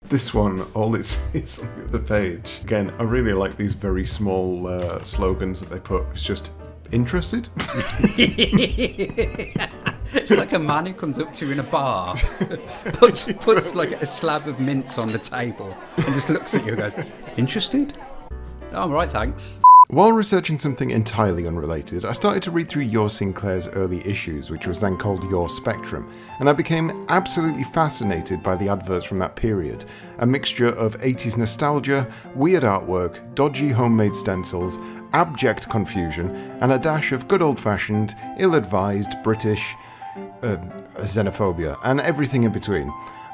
This one, all it says on the page. Again, I really like these very small slogans that they put. It's just, interested? It's like a man who comes up to you in a bar, puts like a slab of mince on the table and just looks at you and goes, interested? Oh, I'm right, thanks. While researching something entirely unrelated, I started to read through Your Sinclair's early issues, which was then called Your Spectrum, and I became absolutely fascinated by the adverts from that period. A mixture of 80s nostalgia, weird artwork, dodgy homemade stencils, abject confusion, and a dash of good old-fashioned, ill-advised British xenophobia, and everything in between.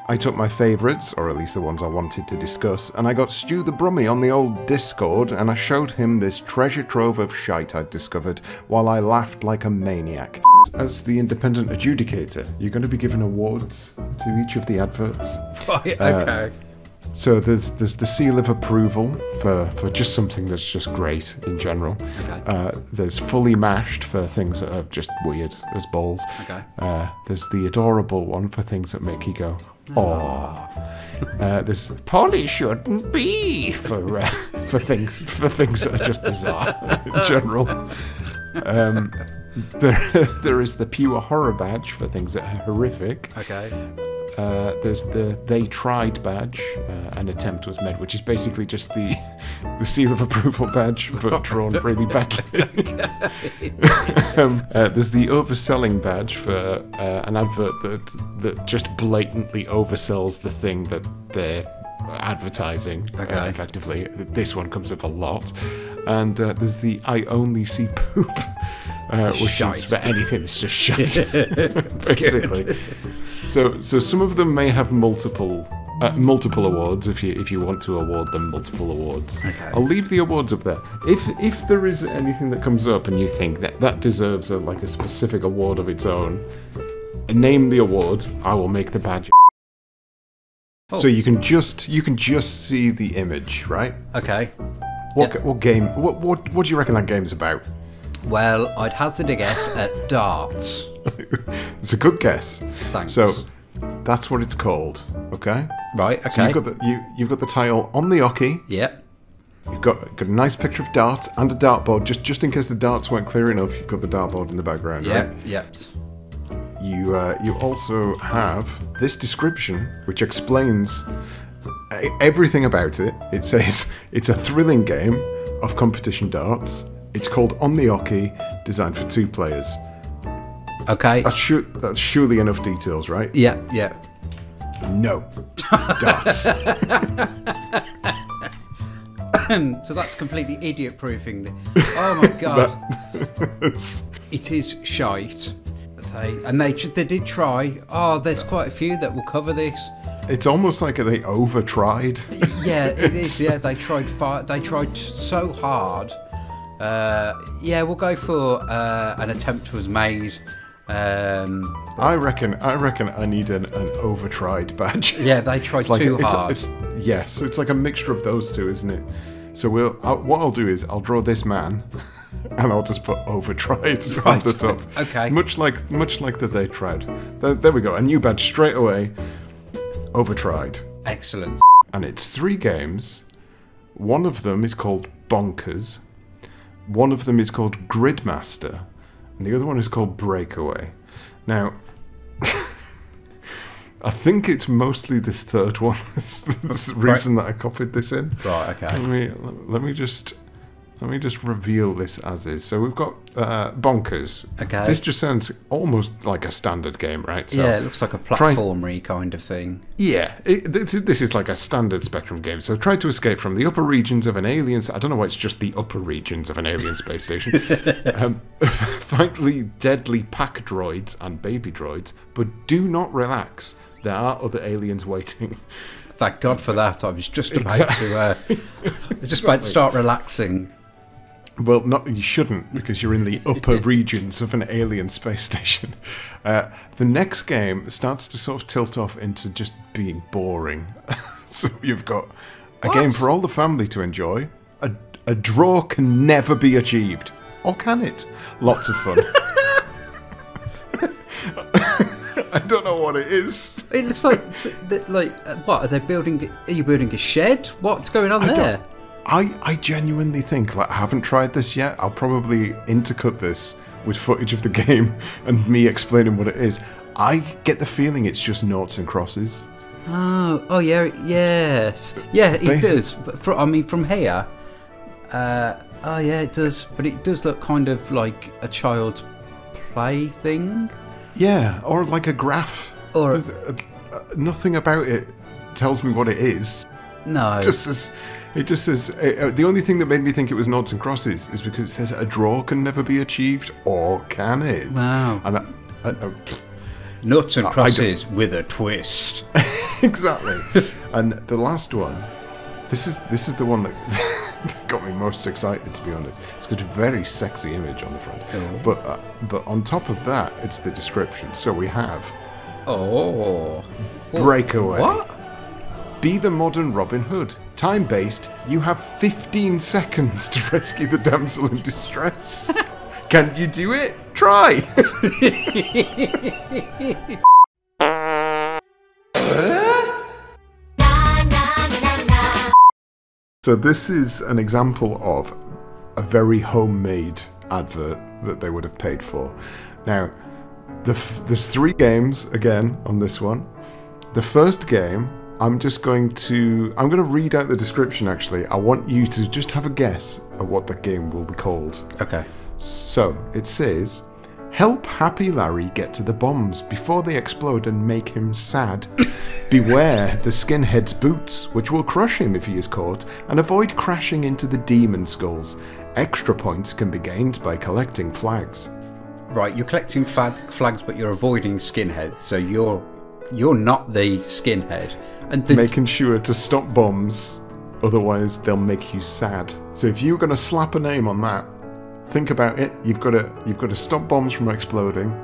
I took my favourites, or at least the ones I wanted to discuss, and I got Stu The Brummie on the old Discord, and I showed him this treasure trove of shite I'd discovered, while I laughed like a maniac. As the independent adjudicator, you're going to be given awards to each of the adverts. Right, okay. So there's the seal of approval for just something that's just great in general. Okay. There's fully mashed for things that are just weird as balls. Okay. There's the adorable one for things that make you go, aww. There's Polly shouldn't be for things that are just bizarre in general. There is the pure horror badge for things that are horrific. Okay. There's the They Tried badge, an attempt was made, which is basically just the seal of approval badge, but drawn really badly. There's the overselling badge for an advert that just blatantly oversells the thing that they're advertising, effectively. This one comes up a lot. And there's the I only see poop, which shite. is for anything that's just shite, basically. So some of them may have multiple awards if you want to award them multiple awards. Okay. I'll leave the awards up there. If there is anything that comes up and you think that deserves a specific award of its own, name the award. I will make the badge. Oh. So you can just see the image, right? Okay. What game? What do you reckon that game's about? Well, I'd hazard a guess at darts. It's a good guess. Thanks. So that's what it's called. Okay. Right. Okay. So you've got the title on the hockey. Yep. You've got a nice picture of darts and a dartboard. Just in case the darts weren't clear enough, you've got the dartboard in the background. Yep. Right? Yep. You also have this description which explains everything about it. It says it's a thrilling game of competition darts. It's called On the Hockey, designed for 2 players. Okay. That's surely enough details, right? Yeah, yeah. No. Darts. So that's completely idiot-proofing. Oh my god. It is shite. They did try. Oh, there's quite a few that will cover this. It's almost like they over-tried. Yeah, it is. Yeah, they tried so hard. Yeah, we'll go for an attempt was made. I reckon I need an over-tried badge. Yeah, they tried too hard. Yes, it's like a mixture of those two, isn't it? So what I'll do is I'll draw this man, and I'll just put over-tried on the top. Okay. Much like the They Tried. There we go. A new badge straight away. Over-tried. Excellent. And it's 3 games. One of them is called Bonkers. One of them is called Gridmaster, and the other one is called Breakaway. Now, I think it's mostly the third one. That's the reason that I copied this in. Right. Okay. Let me just reveal this as is. So we've got Bonkers. Okay. This just sounds almost like a standard game, right? So yeah, it looks like a platformery kind of thing. Yeah, this is like a standard Spectrum game. So try to escape from the upper regions of an alien... I don't know why it's just the upper regions of an alien space station. Fight the deadly pack droids and baby droids, but do not relax. There are other aliens waiting. Thank God for that. I was just about to start relaxing. Well, you shouldn't, because you're in the upper regions of an alien space station. The next game starts to sort of tilt off into just being boring. So you've got a game for all the family to enjoy. A draw can never be achieved. Or can it? Lots of fun. I don't know what it is. It looks like what are they building? Are you building a shed? What's going on there? I genuinely think, like, I haven't tried this yet. I'll probably intercut this with footage of the game and me explaining what it is. I get the feeling it's just noughts and crosses. Oh yeah, yes, yeah, it does. From here, oh yeah, it does. But it does look kind of like a child's play thing. Yeah, or like a graph. Or nothing about it tells me what it is. No, it just says. The only thing that made me think it was noughts and crosses is because it says a draw can never be achieved, or can it? Wow. And nuts and crosses with a twist. Exactly. And the last one, this is the one that got me most excited, to be honest. It's got a very sexy image on the front. Oh. But on top of that, it's the description. So we have Breakaway. What? Be the modern Robin Hood. Time-based, you have 15 seconds to rescue the damsel in distress. Can you do it? Try! So this is an example of a very homemade advert that they would have paid for. Now, there's 3 games again on this one. The first game, I'm going to read out the description. Actually, I want you to just have a guess at what the game will be called. Okay. So it says, help Happy Larry get to the bombs before they explode and make him sad. Beware the skinhead's boots, which will crush him if he is caught, and avoid crashing into the demon skulls. Extra points can be gained by collecting flags. Right, you're collecting flags, but you're avoiding skinheads, so you're not the skinhead. And making sure to stop bombs, otherwise they'll make you sad. So if you're going to slap a name on that, think about it. You've got to stop bombs from exploding.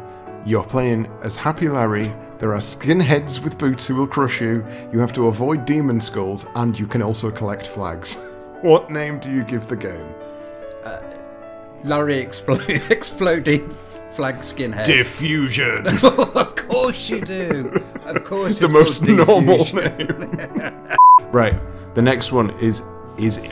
You're playing as Happy Larry. There are skinheads with boots who will crush you. You have to avoid demon skulls, and you can also collect flags. What name do you give the game? Larry exploding flag skinhead. Diffusion. Of course you do. Of course. The most normal name. Right. The next one is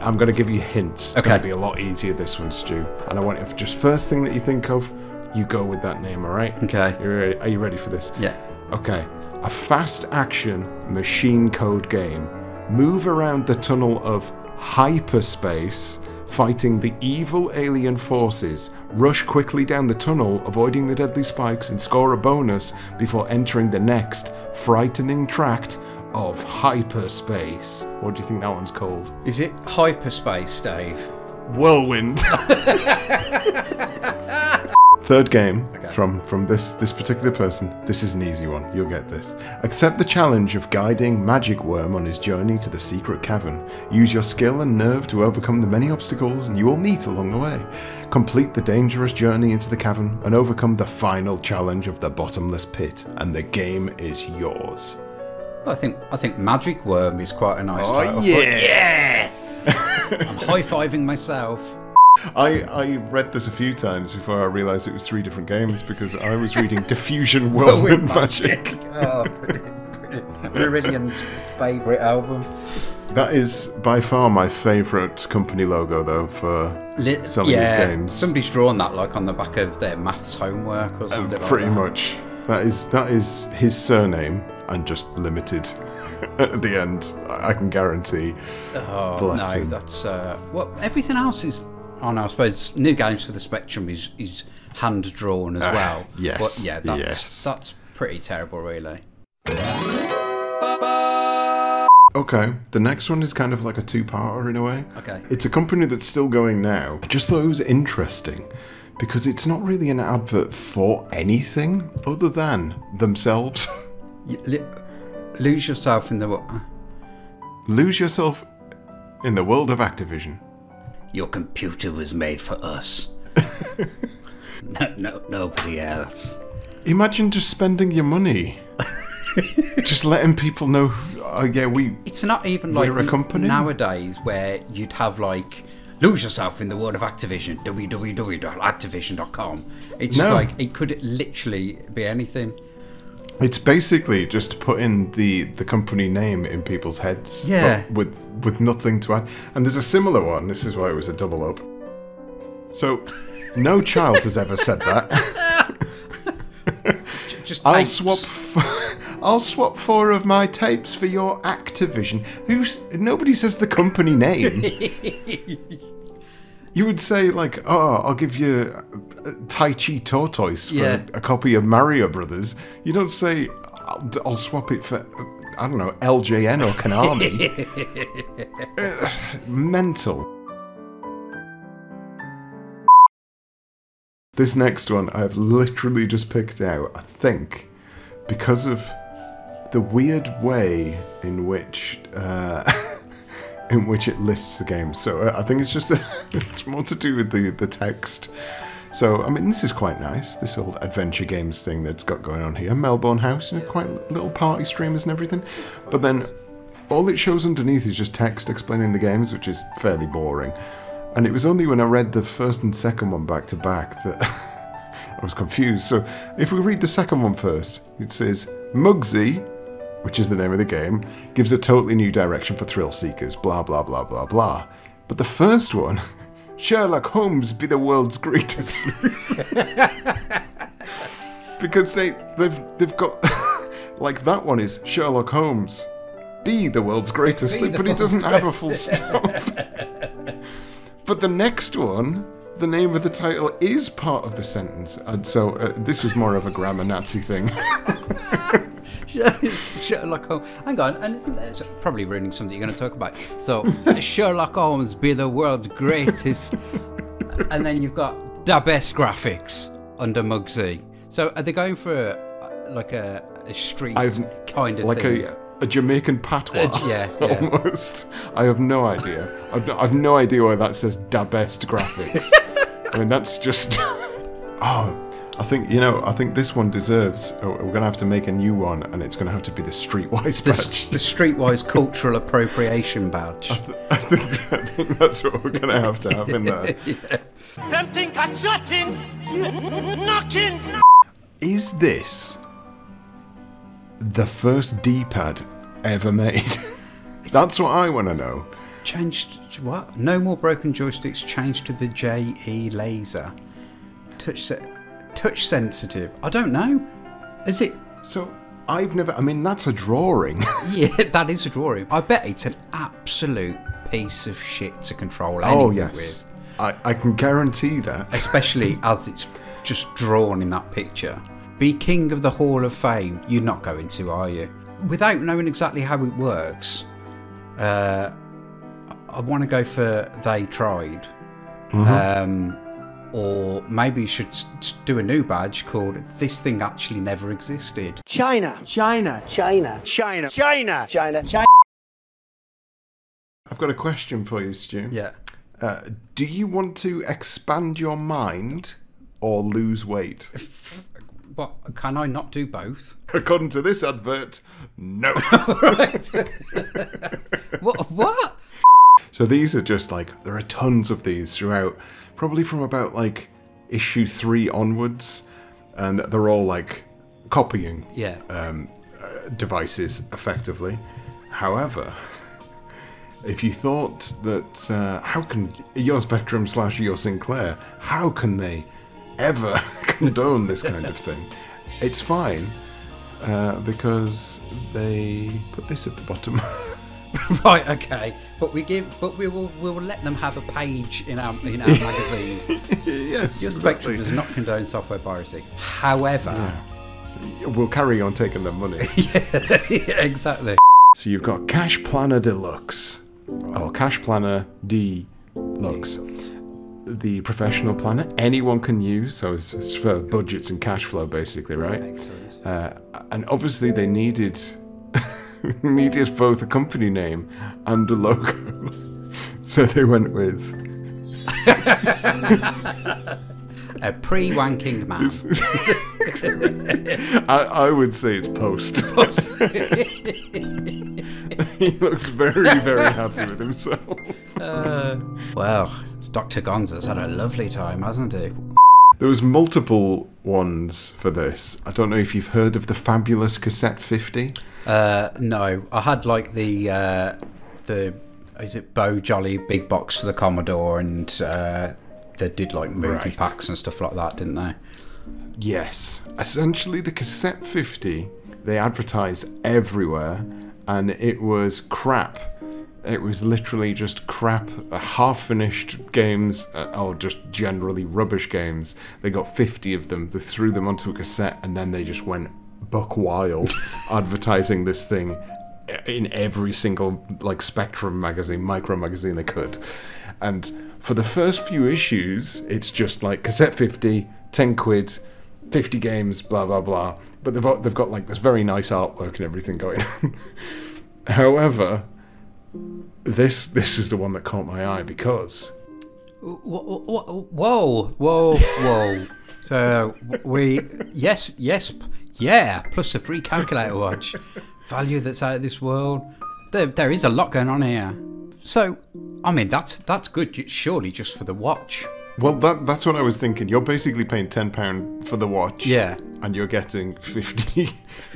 I'm going to give you hints. It's going to be a lot easier, this one, Stu. And I want, if just first thing that you think of, you go with that name, all right? Okay. Are you ready for this? Yeah. Okay. A fast action machine code game. Move around the tunnel of hyperspace, fighting the evil alien forces. Rush quickly down the tunnel, avoiding the deadly spikes, and score a bonus before entering the next frightening tract of hyperspace. What do you think that one's called? Is it hyperspace, Dave? Whirlwind. Third game from this particular person. This is an easy one. You'll get this. Accept the challenge of guiding Magic Worm on his journey to the secret cavern. Use your skill and nerve to overcome the many obstacles you will meet along the way. Complete the dangerous journey into the cavern and overcome the final challenge of the bottomless pit, and the game is yours. I think Magic Worm is quite a nice title. Yeah. Yes! I'm high-fiving myself. I read this a few times before I realised it was 3 different games, because I was reading Diffusion Whirlwind Magic. Oh, brilliant. Meridian's favourite album. That is by far my favourite company logo, though, for some of these games. Somebody's drawn that like on the back of their maths homework or something like pretty that. Much. That is his surname, and just limited at the end. I can guarantee. Oh, no, him. That's... well, everything else is... Oh, no, I suppose New Games for the Spectrum is hand-drawn as well. Yes. But yeah, that's pretty terrible, really. Okay, the next one is kind of like a 2-parter in a way. Okay. It's a company that's still going now. I just thought it was interesting, because it's not really an advert for anything other than themselves. Lose yourself in the... Lose yourself in the world of Activision. Your computer was made for us. Nobody else. Imagine just spending your money. Just letting people know, It's not even like we're a company nowadays where you'd have like, lose yourself in the world of Activision, www.activision.com. It's just like, it could literally be anything. It's basically just putting the company name in people's heads, Yeah. but with nothing to add. And there's a similar one. This is why it was a double up. So, no child has ever said that. Just I'll tapes. I'll swap 4 of my tapes for your Activision. Nobody says the company name. You would say, like, oh, I'll give you Tai Chi Tortoise for a copy of Mario Brothers. You don't say, I'll swap it for, I don't know, LJN or Konami. Mental. This next one I've literally just picked out, I think, because of the weird way in which it lists the game. So I think it's just it's more to do with the text. So I mean, this is quite nice. This old adventure games thing that's got going on here. Melbourne House, quite little party streamers and everything. But then all it shows underneath is just text explaining the games, which is fairly boring. And it was only when I read the first and second one back to back that I was confused. So if we read the second one first, it says, Mugsy, which is the name of the game, gives a totally new direction for thrill seekers, blah, blah, blah, blah, blah. But the first one, Sherlock Holmes be the world's greatest. Because they've got, like that one is Sherlock Holmes be the world's greatest, but it doesn't have a full stop. But the next one, the name of the title is part of the sentence. And so this was more of a grammar Nazi thing. Sherlock Holmes. Hang on, and isn't that probably ruining something you're going to talk about? So, Sherlock Holmes be the world's greatest. And then you've got the best graphics under Mugsy. So, are they going for a street kind of thing? A Jamaican patois, yeah. Almost. I have no idea. I've no idea why that says "da best graphics." I mean, that's just. I think this one deserves. We're gonna have to make a new one, and it's gonna have to be the Streetwise badge. The Streetwise cultural appropriation badge. I think that's what we're gonna have to have in there. Yeah. Them think I shutting, knocking. Is this the first D-pad ever made? That's what I want to know. Changed to what? No more broken joysticks. Changed to the JE laser. Touch sensitive. I don't know. Is it? So I've never. I mean, that's a drawing. Yeah, that is a drawing. I bet it's an absolute piece of shit to control anything with. I can guarantee that. Especially as it's just drawn in that picture. Be king of the Hall of Fame. You're not going to, are you? Without knowing exactly how it works, I want to go for They Tried. Or maybe you should do a new badge called This Thing Actually Never Existed. China. I've got a question for you, Stu. Yeah. Do you want to expand your mind or lose weight? What, can I not do both? According to this advert, no. Right. What? So these are just like, there are tons of these throughout, probably from about like issue 3 onwards, and they're all like copying devices effectively. However, if you thought that, how can your Spectrum / your Sinclair, how can they ever condone this kind of thing? It's fine, because they put this at the bottom. Right, okay, but we will let them have a page in our magazine. Yes, Your Spectrum does not condone software piracy. However, we'll carry on taking their money. yeah, exactly. So you've got Cash Planner Deluxe, or Cash Planner Deluxe. The professional planner anyone can use, so it's for budgets and cash flow, basically, right? Excellent. And obviously they needed both a company name and a logo, so they went with a pre-wanking man. I would say it's Post. He looks very, very happy with himself. Well, Dr. Gonza's had a lovely time, hasn't he? There was multiple ones for this. I don't know if you've heard of the fabulous cassette 50. No, I had like the is it Bo Jolly big box for the Commodore, and they did like movie packs and stuff like that, didn't they? Yes. Essentially, the cassette 50, they advertised everywhere, and it was crap. It was literally just crap, half-finished games, or just generally rubbish games. They got 50 of them, they threw them onto a cassette, and then they just went buck wild advertising this thing in every single like Spectrum magazine, micro magazine they could. And for the first few issues, it's just like cassette 50, 10 quid, 50 games, blah, blah, blah. But they've got like this very nice artwork and everything going on. However, this is the one that caught my eye because... Whoa. So plus a free calculator watch. Value that's out of this world. There is a lot going on here. So, I mean, that's good, surely just for the watch. Well, that's what I was thinking. You're basically paying £10 for the watch. Yeah. And you're getting 50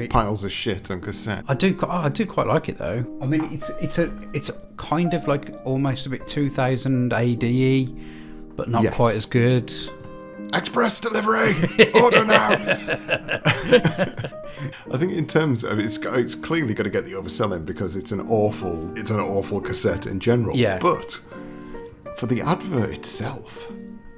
piles of shit on cassette. I do quite like it though. I mean, it's kind of like almost a bit 2000 AD, but not quite as good. Express delivery! Order now! I think in terms of it's clearly got to get the overselling because it's an awful cassette in general. Yeah. But for the advert itself,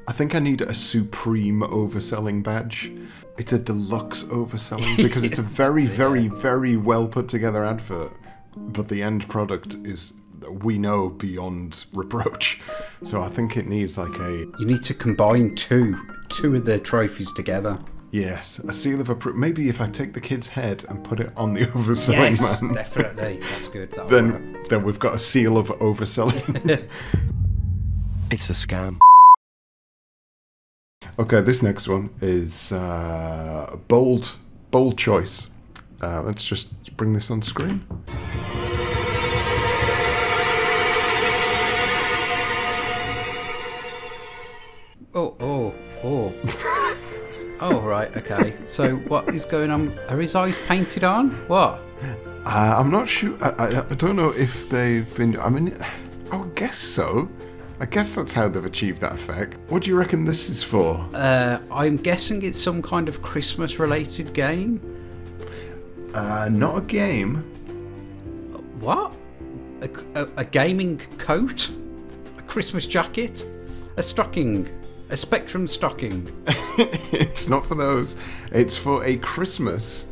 I think I need a supreme overselling badge. It's a deluxe overselling because it's a very, very, very well put together advert. But the end product is, we know, beyond reproach. So I think it needs like You need to combine two of the trophies together. Yes, a seal of approval. Maybe if I take the kid's head and put it on the overselling man. Yes, definitely. That's good. Then we've got a seal of overselling. It's a scam. Okay, this next one is a bold choice. Let's just bring this on screen. Oh. Oh, right, okay. So what is going on? Are his eyes painted on? What? I'm not sure. I don't know if they've been... I mean, I would guess so. I guess that's how they've achieved that effect. What do you reckon this is for? I'm guessing it's some kind of Christmas-related game. Not a game. What? A gaming coat? A Christmas jacket? A stocking? A Spectrum stocking? It's not for those. It's for a Christmas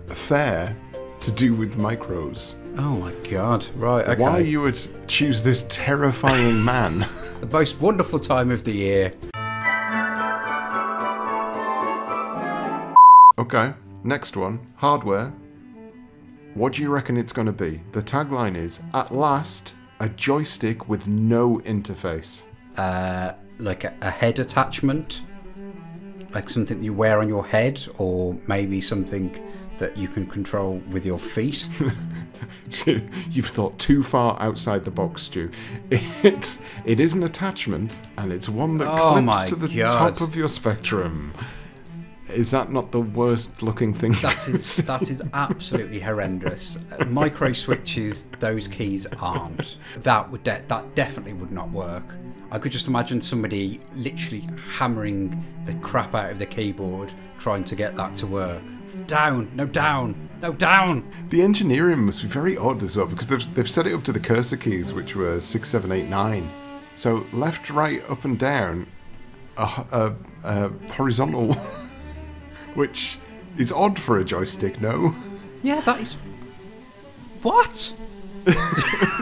fair to do with micros. Oh my god, right, okay. Why you would choose this terrifying man? The most wonderful time of the year. Okay, next one. Hardware. What do you reckon it's going to be? The tagline is, at last, a joystick with no interface. Like a head attachment? Like something you wear on your head? Or maybe something that you can control with your feet? You've thought too far outside the box, Stu. It is an attachment, and it's one that clips to the top of your Spectrum. Is that not the worst looking thing? That is absolutely horrendous. Micro switches, those keys aren't. That definitely would not work. I could just imagine somebody literally hammering the crap out of the keyboard trying to get that to work. Down, no down, no down. The engineering must be very odd as well, because they've set it up to the cursor keys, which were 6, 7, 8, 9. So left, right, up and down, a horizontal, which is odd for a joystick, no? Yeah, that is... What?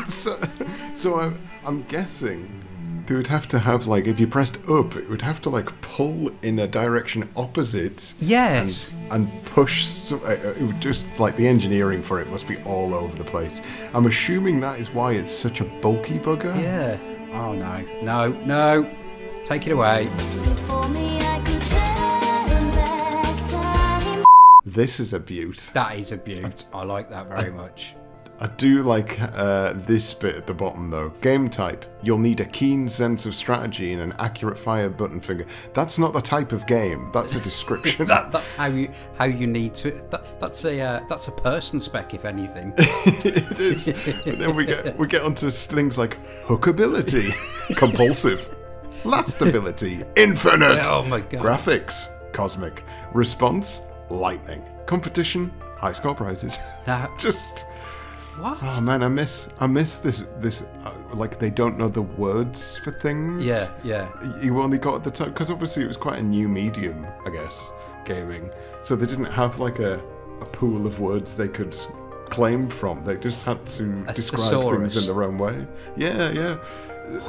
So I'm guessing they would have to have, like, if you pressed up, it would have to, like, pull in a direction opposite. Yes. And push. It would just, like, the engineering for it must be all over the place. I'm assuming that is why it's such a bulky bugger. Yeah. Oh, no. Take it away. This is a beaut. That is a beaut. I like that very much. I do like this bit at the bottom though. Game type. You'll need a keen sense of strategy and an accurate fire button finger. That's not the type of game. That's a description. That's how you need to. That's a person spec, if anything. It is. But then we get onto things like hookability, compulsive, lastability, infinite. Oh my god. Graphics, cosmic. Response, lightning. Competition, high score prizes. Just. What? Oh man, I miss this like they don't know the words for things. Yeah. You only got at the time because obviously it was quite a new medium, I guess, gaming. So they didn't have like a pool of words they could claim from. They just had to describe thesaurus. things in their own way. Yeah.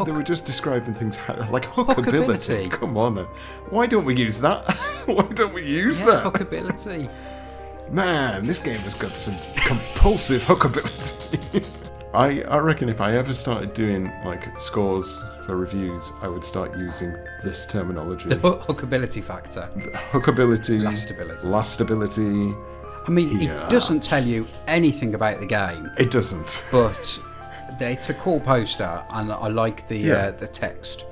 They were just describing things like hookability. Come on, why don't we use that? Why don't we use that? Hookability. Man, this game has got some compulsive hookability. I reckon if I ever started doing like scores for reviews, I would start using this terminology. The hookability factor. Hookability. Lastability. I mean, it doesn't tell you anything about the game. It doesn't. But it's a cool poster, and I like the text.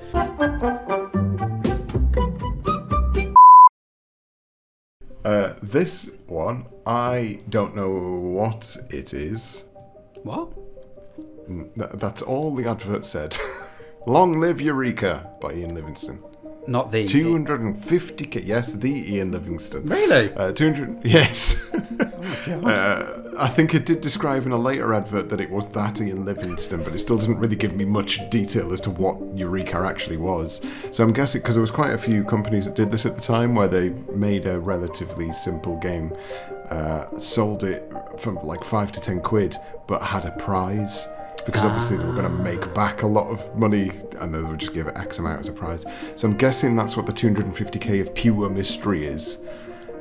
This one, I don't know what it is. What? That's all the advert said. Long live Eureka by Ian Livingstone. Not the 250k. Yes, the Ian Livingstone. Really? 200. Yes. Oh my God. I think it did describe in a later advert that it was that Ian Livingstone, but it still didn't really give me much detail as to what Eureka actually was. So I'm guessing because there was quite a few companies that did this at the time, where they made a relatively simple game, sold it for like 5 to 10 quid, but had a prize. Because obviously they were going to make back a lot of money and they would just give it X amount as a prize. So I'm guessing that's what the 250k of pure mystery is.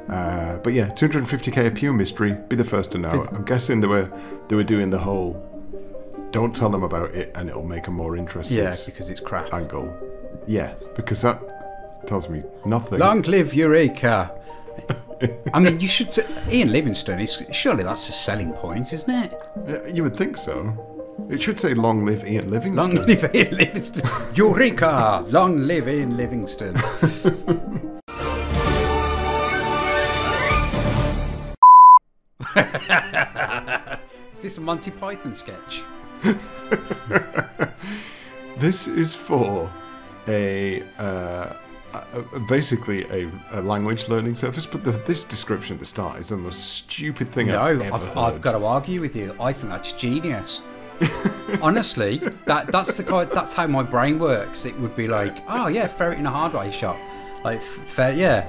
But yeah, 250k of pure mystery, be the first to know. I'm guessing they were doing the whole don't tell them about it and it'll make them more interested. Yeah, because it's crap. Angle. Yeah, because that tells me nothing. Long live Eureka! I mean, you should say Ian Livingstone, surely that's a selling point, isn't it? Yeah, you would think so. It should say long live Ian Livingstone. Long live Ian Livingstone. Eureka! Long live Ian Livingstone. Is this a Monty Python sketch? This is for basically a language learning service, but this description at the start is the most stupid thing I've ever heard. I've got to argue with you. I think that's genius. Honestly, that's how my brain works. It would be like, oh yeah, ferret in a hardware shop, like yeah.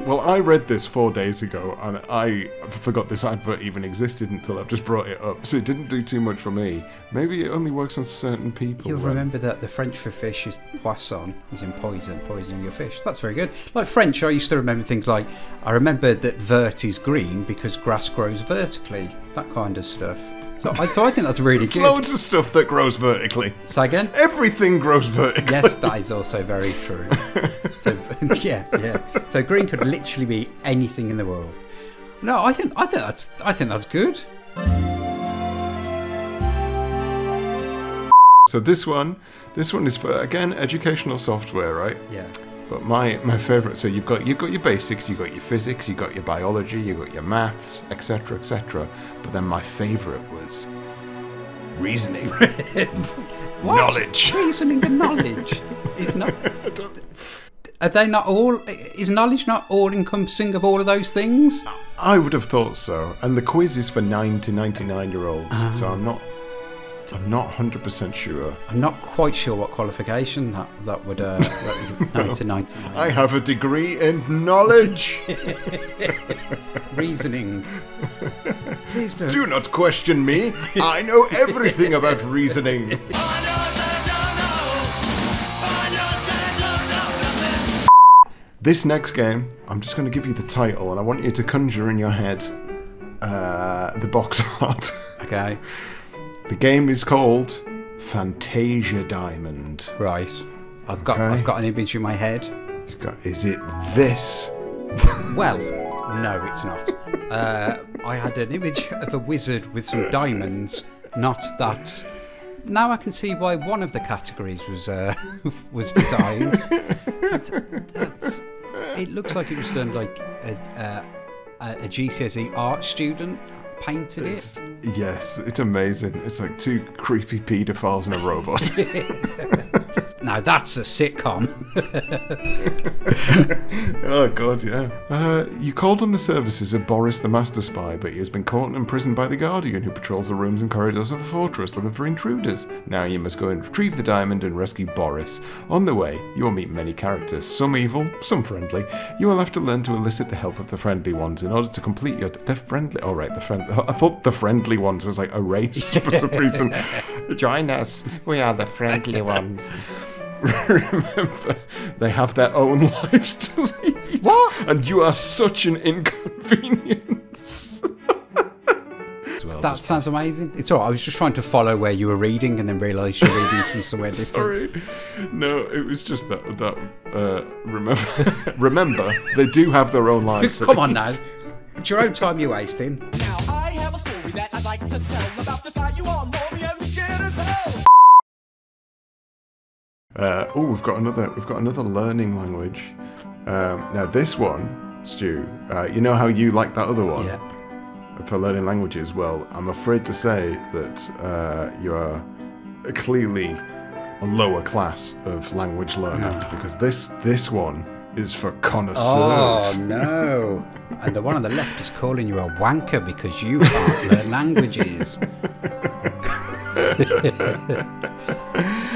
Well, I read this 4 days ago, and I forgot this advert even existed until I've just brought it up. So it didn't do too much for me. Maybe it only works on certain people. You'll remember that the French for fish is poisson, as in poisoning your fish. That's very good. Like French, I used to remember things like, I remember that vert is green because grass grows vertically. That kind of stuff. So I think that's really good. Loads of stuff that grows vertically. Say again? Everything grows vertically. Yes, that is also very true. So yeah. So green could literally be anything in the world. No, I think that's good. So this one is for, again, educational software, right? Yeah. But my favourite, so you've got your basics, you've got your physics, you've got your biology, you've got your maths, etc., etc. But then my favourite was reasoning. What? Knowledge. Reasoning and knowledge is not. Are they not all? Is knowledge not all encompassing of all of those things? I would have thought so. And the quiz is for 9 to 99-year-olds, so I'm not 100% sure. I'm not quite sure what qualification that would 9 to 99. I have a degree in knowledge. Reasoning. Please don't. Do not question me. I know everything about reasoning. This next game, I'm just going to give you the title, and I want you to conjure in your head the box art. Okay. The game is called Fantasia Diamond. Right. I've got an image in my head. Is it this? Well, no, it's not. I had an image of a wizard with some diamonds, not that. Now I can see why one of the categories was was designed. It looks like it was done like a GCSE art student painted it. Yes, it's amazing. It's like two creepy paedophiles and a robot. Now that's a sitcom. Oh god, yeah. You called on the services of Boris the Master Spy, but he has been caught and imprisoned by the Guardian, who patrols the rooms and corridors of the fortress looking for intruders. Now you must go and retrieve the diamond and rescue Boris. On the way, you will meet many characters, some evil, some friendly. You will have to learn to elicit the help of the friendly ones in order to complete your... The friendly... Oh, right, I thought the friendly ones was like a race for some reason. Join us. We are the friendly ones. Remember, they have their own lives to lead. What? And you are such an inconvenience. Well, that sounds amazing. It's all right. I was just trying to follow where you were reading and then realised you're reading from somewhere different. Sorry. No, it was just that remember, they do have their own lives. Come on now. It's your own time you're wasting. Now I have a story that I'd like to tell about this guy you all know, the only scared as hell. We've got another learning language. Now this one, Stu, you know how you like that other one? Yeah. For learning languages? Well, I'm afraid to say that you are clearly a lower class of language learner, because this one is for connoisseurs. Oh no! And the one on the left is calling you a wanker because you can't learn languages.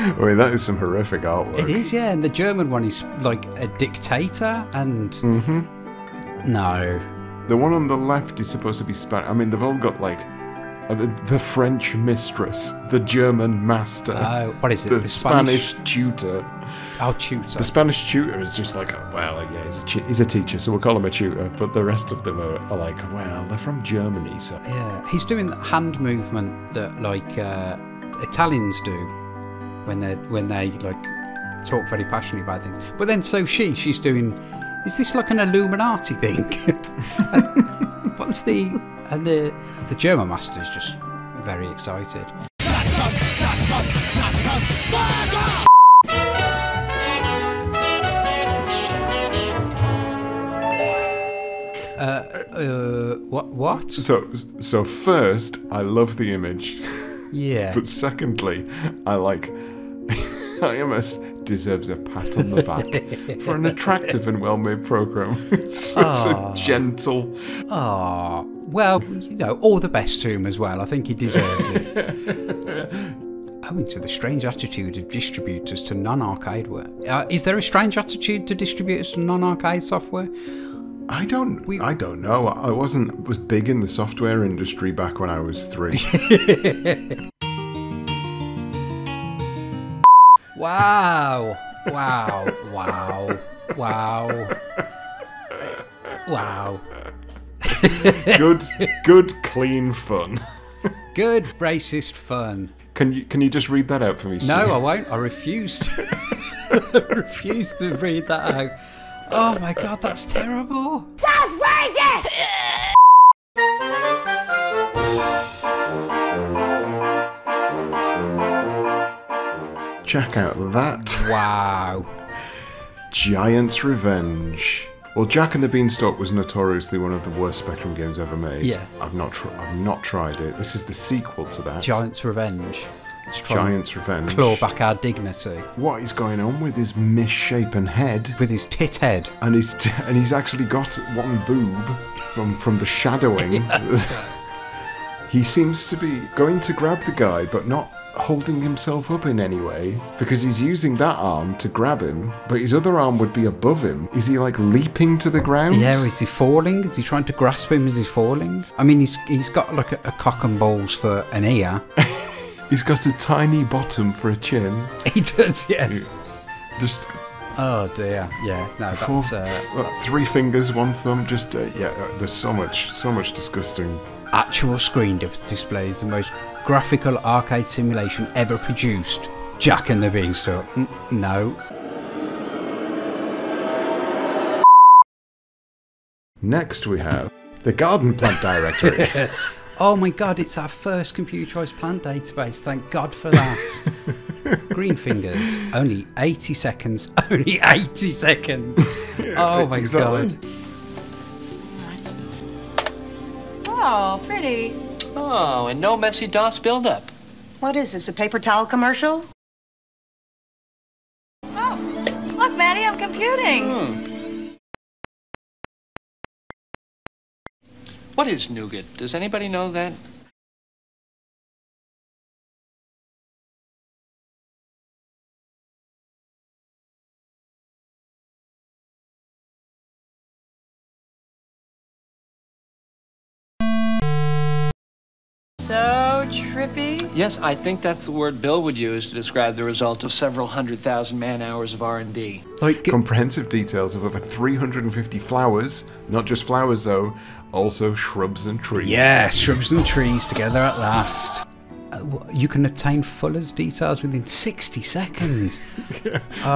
I mean, that is some horrific artwork. It is, yeah. And the German one is like a dictator, and no. The one on the left is supposed to be Spanish. I mean, they've all got like the French mistress, the German master. Oh, what is it? The Spanish tutor. Oh, tutor. The Spanish tutor is just like, well, yeah, he's a teacher, so we'll call him a tutor. But the rest of them are like, well, they're from Germany, so. Yeah, he's doing the hand movement that like Italians do when they like talk very passionately about things. But then she's doing. Is this like an Illuminati thing? The German master's just very excited. What? So first, I love the image. Yeah. But secondly, I like IMS deserves a pat on the back for an attractive and well-made program. It's such a gentle. Ah, well, you know, all the best to him as well. I think he deserves it. Owing to the strange attitude of distributors to non-arcade work. Is there a strange attitude to distributors to non-arcade software? I don't know. I was big in the software industry back when I was 3. Wow. Good, clean fun. Good racist fun. Can you just read that out for me, Stu? No, I won't. I refuse to read that out. Oh my god, that's terrible. That's racist! Check out that. Wow. Giant's Revenge. Well, Jack and the Beanstalk was notoriously one of the worst Spectrum games ever made. Yeah. I've not tried it. This is the sequel to that. Giant's Revenge. Giant's Revenge. Claw back our dignity. What is going on with his misshapen head? With his tit head. And he's actually got one boob from the shadowing. He seems to be going to grab the guy, but not holding himself up in any way, because he's using that arm to grab him, but his other arm would be above him. Is he like leaping to the ground? Yeah, is he falling? Is he trying to grasp him as he's falling? I mean, he's got like a cock and balls for an ear. He's got a tiny bottom for a chin. He does, yeah. Just. Oh dear, yeah. No, that's 3 fingers, 1 thumb. Just there's so much disgusting. Actual screen displays the most graphical arcade simulation ever produced. Jack and the Beanstalk. No. Next we have The garden plant directory. Oh my God, it's our first computerised plant database. Thank God for that. Green fingers. Only 80 seconds. Only 80 seconds. Oh my God. Oh, pretty. Oh, and no messy DOS buildup. What is this, a paper towel commercial? Oh, look, Maddie, I'm computing. What is nougat? Does anybody know that? So trippy. Yes, I think that's the word Bill would use to describe the result of several 100,000 man-hours of R&D. Like, Comprehensive details of over 350 flowers, not just flowers though, also shrubs and trees. yeah, shrubs and trees together at last. You can obtain Fuller's details within 60 seconds.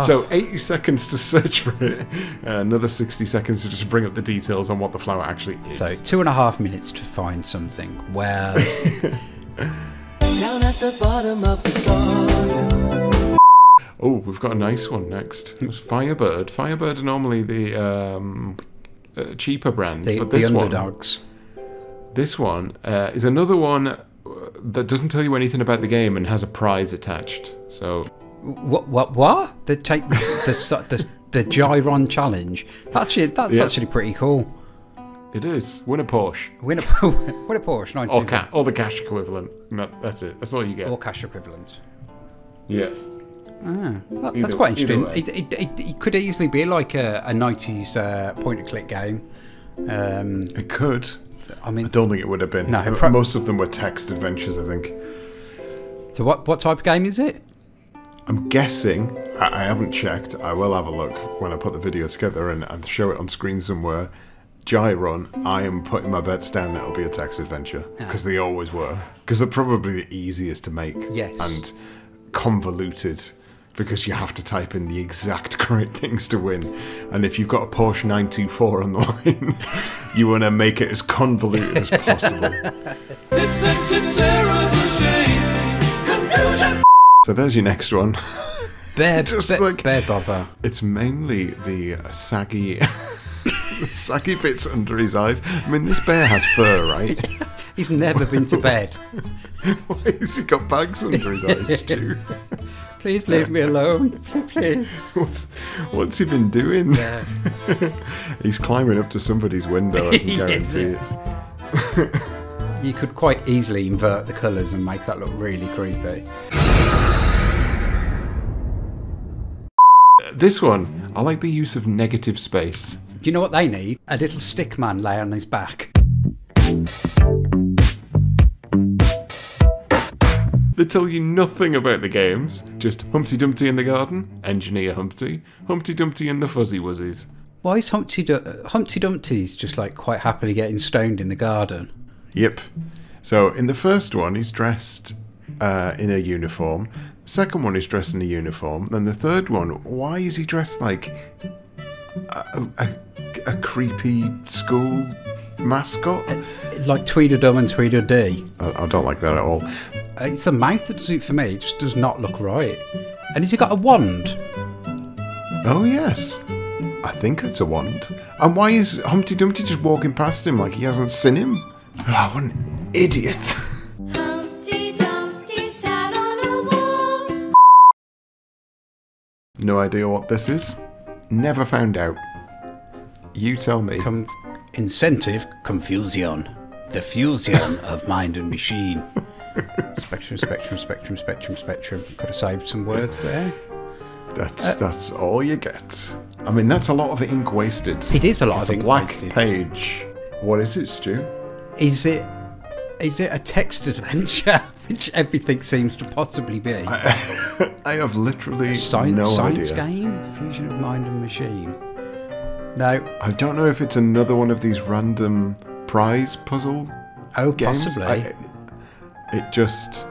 So 80 seconds to search for it, another 60 seconds to just bring up the details on what the flower actually is. So 2.5 minutes to find something. Well, Down at the bottom of the garden. Oh, we've got a nice one next. It's Firebird. Firebird are normally the cheaper brand, but the this underdogs. This one is another one that doesn't tell you anything about the game and has a prize attached. So What? They take the Gyron challenge. That's actually pretty cool. it is. Win a Porsche. Win a Porsche 19. Or the cash equivalent. No, that's it. That's all you get. Or cash equivalent. Yeah. That's Either- quite interesting. either way. It could easily be like a 90s point-and-click game. It could. I mean, I don't think it would have been. No, Most of them were text adventures, I think. so what type of game is it? I'm guessing, I haven't checked, I will have a look when I put the video together and show it on screen somewhere. Gyron, I am putting my bets down that'll be a text adventure, because they always were. Because they're probably the easiest to make. Yes. And convoluted, because you have to type in the exact correct things to win. And if you've got a Porsche 924 on the line, you want to make it as convoluted as possible. It's such a terrible shame. Confusion. So there's your next one. Bear bother. It's mainly the saggy saggy bits under his eyes. I mean, this bear has fur, right? He's never been to bed. Why has he got bags under his eyes, Stu? Please leave me alone. Please. What's he been doing? Yeah. He's climbing up to somebody's window, I can guarantee it. You could quite easily invert the colours and make that look really creepy. This one, I like the use of negative space. Do you know what they need? A little stick man lay on his back. They tell you nothing about the games. Just Humpty Dumpty in the garden, Engineer Humpty, Humpty Dumpty and the Fuzzy Wuzzies. Why is Humpty Dumpty's just like quite happily getting stoned in the garden? Yep. So in the first one, he's dressed in a uniform. The second one, he's dressed in a uniform. Then the third one, why is he dressed like a creepy school mascot? Like Tweedledum and Tweedledee. I don't like that at all. It's the mouth that does it for me. It just does not look right. And has he got a wand? Oh, yes. I think it's a wand. And why is Humpty Dumpty just walking past him like he hasn't seen him? Oh, what an idiot. Humpty Dumpty sat on a wall. No idea what this is. Never found out. You tell me. Incentive confusion. The fusion of mind and machine. Spectrum. Could have saved some words there. That's all you get. I mean, that's a lot of ink wasted. It is a lot It's of a ink black wasted. page. What is it, Stu? Is it a text adventure, which everything seems to possibly be? I have literally Science idea. game? Fusion of mind and machine. No. I don't know if it's another one of these random prize puzzle Oh, games. possibly. It just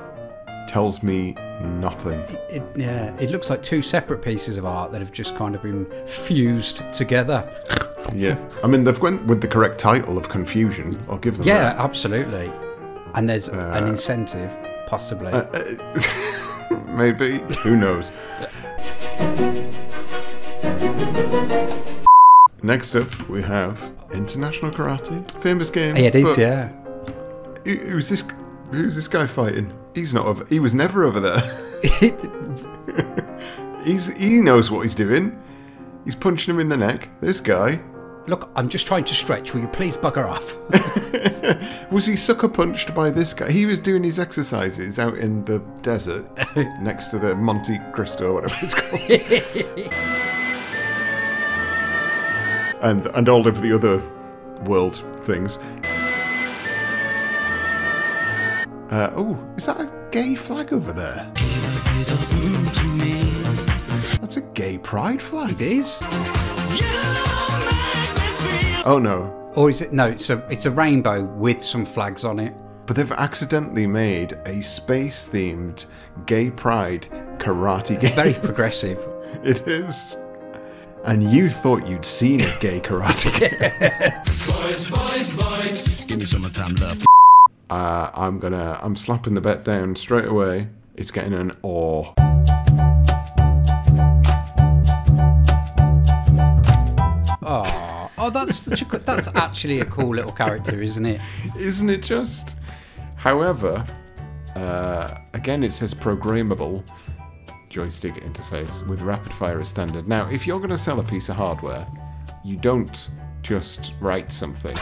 tells me nothing. It looks like two separate pieces of art that have just kind of been fused together. Yeah, I mean, they've went with the correct title of Confusion. I'll give them that. Absolutely. And there's an incentive, possibly. Maybe. Who knows? Next up, we have International Karate. Famous game. Yeah, it is, yeah. Who's this guy fighting? He's not over. He was never over there. He knows what he's doing. He's punching him in the neck. This guy. Look, I'm just trying to stretch. Will you please bugger off? Was he sucker punched by this guy? He was doing his exercises out in the desert next to the Monte Cristo, whatever it's called. and all of the other world things. Is that a gay flag over there? That's a gay pride flag. It is? Oh no. Or is it? No, it's a rainbow with some flags on it. But they've accidentally made a space-themed gay pride karate game. It's very progressive. It is. And you thought you'd seen a gay karate game. Boys. Give me some time love. I'm slapping the bet down straight away. It's getting an awe. Oh, that's actually a cool little character, isn't it? Isn't it just? However, again, it says programmable joystick interface with rapid fire as standard. Now, if you're going to sell a piece of hardware, you don't just write something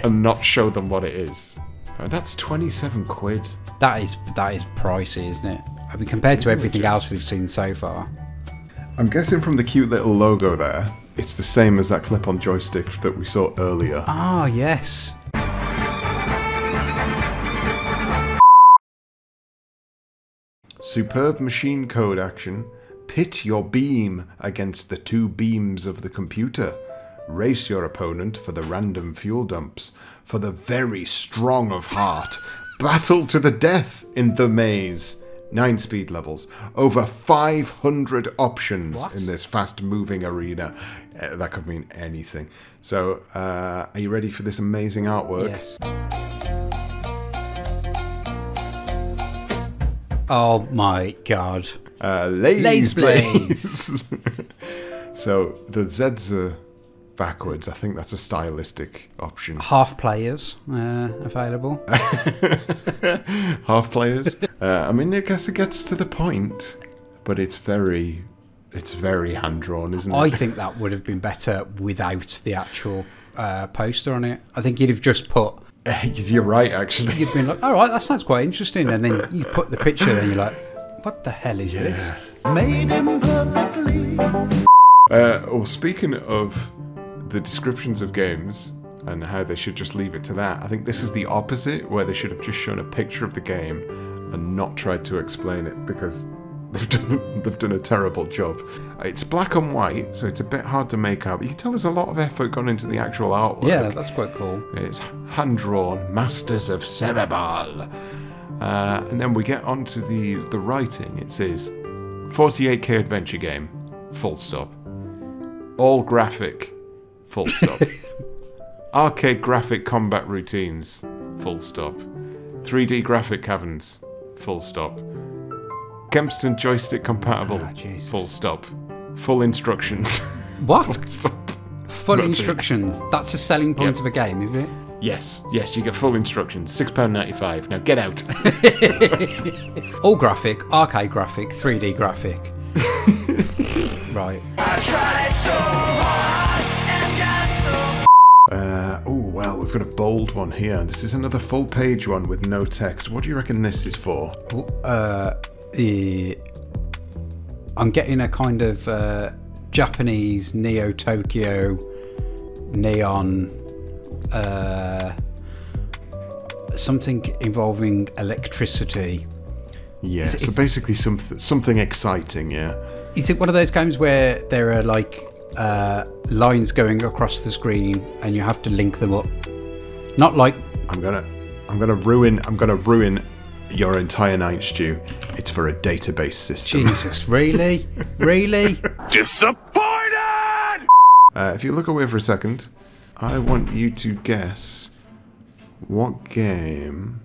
and not show them what it is. That's 27 quid. That is pricey, isn't it? I mean, compared to everything else we've seen so far. I'm guessing from the cute little logo there, it's the same as that clip-on joystick that we saw earlier. Ah, yes. Superb machine code action. Pit your beam against the two beams of the computer. Race your opponent for the random fuel dumps. For the very strong of heart. Battle to the death in the maze. 9 speed levels. Over 500 options in this fast-moving arena. That could mean anything. So, are you ready for this amazing artwork? Yes. Oh my god. Lays Blaze. So, the Z's are backwards. I think that's a stylistic option. Half players available. Half players. I mean, I guess it gets to the point, but it's very hand drawn, isn't it? I think that would have been better without the actual poster on it. I think you'd have just put. You're right, actually. You'd been like, all right, that sounds quite interesting, and then you put the picture, and you're like, what the hell is this? Made him perfectly. Well, speaking of the descriptions of games and how they should just leave it to that, I think this is the opposite, where they should have just shown a picture of the game and not tried to explain it, because they've done a terrible job. It's black and white, so it's a bit hard to make out. You can tell there's a lot of effort gone into the actual artwork. Yeah, that's quite cool. It's hand-drawn, Masters of Cerebral. And then we get onto the writing. It says, 48K adventure game, full stop. All graphic, full stop. Arcade graphic combat routines, full stop. 3D graphic caverns, full stop. Kempston joystick compatible, full stop. Full instructions. What? Full stop. Full That's instructions. That's a selling point of a game, is it? Yes, you get full instructions. £6.95. Now get out. All graphic, arcade graphic, 3D graphic. Right. I tried so hard and got so. Oh, well, we've got a bold one here. This is another full page one with no text. What do you reckon this is for? I'm getting a kind of Japanese Neo Tokyo neon something involving electricity. Yeah, so basically something exciting, yeah. Is it one of those games where there are like lines going across the screen and you have to link them up? Not like I'm gonna ruin your entire night, Stu. It's for a database system. Jesus, really? Really? Disappointed! If you look away for a second, I want you to guess what game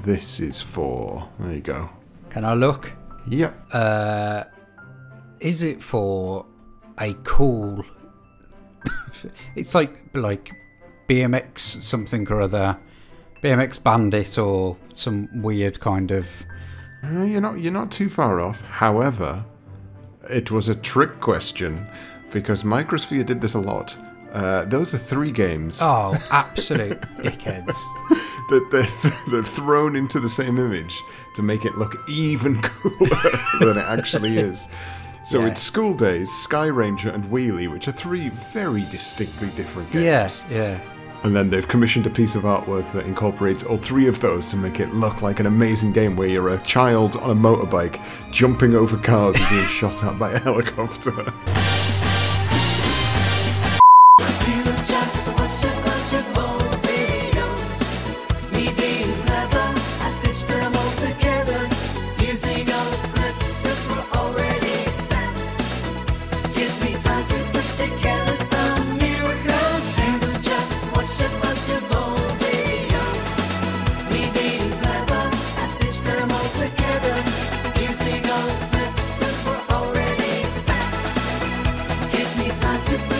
this is for. There you go. Can I look? Yep. Is it for a cool... it's like BMX something or other. BMX Bandit or some weird kind of... You're not too far off. However, it was a trick question because Microsphere did this a lot. Those are 3 games. Oh, absolute dickheads. that they're thrown into the same image to make it look even cooler than it actually is. So Yeah. it's School Days, Sky Ranger, and Wheelie, which are 3 very distinctly different games. Yes, yeah. And then they've commissioned a piece of artwork that incorporates all 3 of those to make it look like an amazing game where you're a child on a motorbike jumping over cars and being shot at by a helicopter. You just watch a bunch of old videos. Me being clever, I stitched them all together. Using old clips that were already spent. Gives me time to put together some miracles. You just watch a bunch of old videos. Me being clever, I stitched them all together. Using old clips that were already spent. Gives me time to put